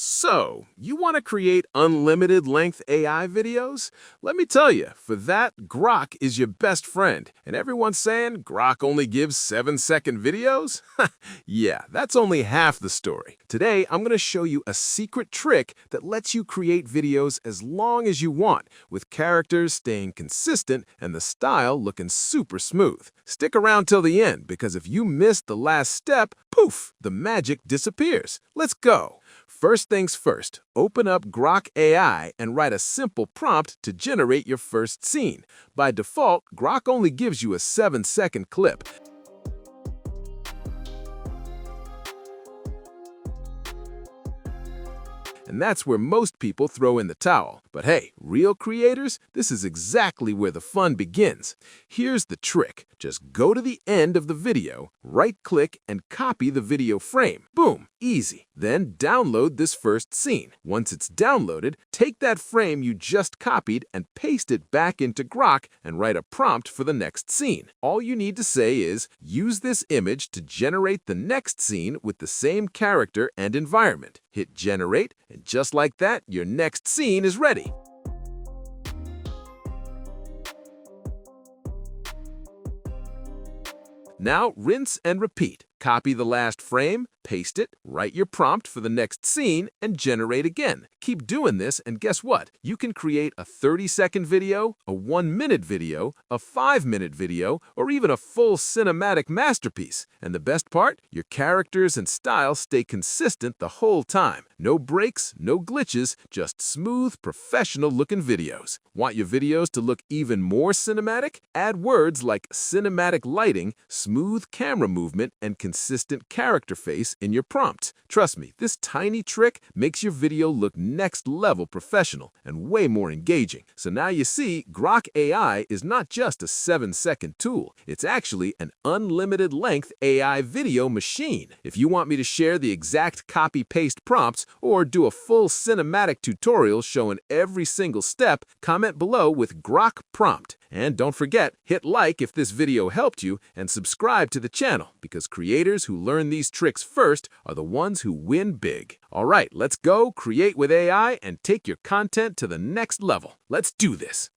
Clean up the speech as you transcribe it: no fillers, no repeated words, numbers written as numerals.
So, you want to create unlimited length AI videos? Let me tell you, for that, Grok is your best friend. And everyone's saying Grok only gives 7-second videos? Yeah, that's only half the story. Today, I'm going to show you a secret trick that lets you create videos as long as you want, with characters staying consistent and the style looking super smooth. Stick around till the end, because if you miss the last step, poof, the magic disappears. Let's go. First things first, open up Grok AI and write a simple prompt to generate your first scene. By default, Grok only gives you a 7-second clip. And that's where most people throw in the towel. But hey, real creators, this is exactly where the fun begins. Here's the trick. Just go to the end of the video, right-click, and copy the video frame. Boom, easy. Then download this first scene. Once it's downloaded, take that frame you just copied and paste it back into Grok and write a prompt for the next scene. All you need to say is, use this image to generate the next scene with the same character and environment. Hit generate, and just like that, your next scene is ready. Now, rinse and repeat. Copy the last frame, paste it, write your prompt for the next scene, and generate again. Keep doing this, and guess what? You can create a 30-second video, a 1-minute video, a 5-minute video, or even a full cinematic masterpiece. And the best part? Your characters and style stay consistent the whole time. No breaks, no glitches, just smooth, professional-looking videos. Want your videos to look even more cinematic? Add words like cinematic lighting, smooth camera movement, and consistent character face in your prompt. Trust me, this tiny trick makes your video look next-level professional and way more engaging. So now you see, Grok AI is not just a 7-second tool. It's actually an unlimited-length AI video machine. If you want me to share the exact copy-paste prompts or do a full cinematic tutorial showing every single step, comment below with Grok prompt. And don't forget, hit like if this video helped you and subscribe to the channel, because creators who learn these tricks first are the ones who win big. All right, let's go, create with AI, and take your content to the next level. Let's do this.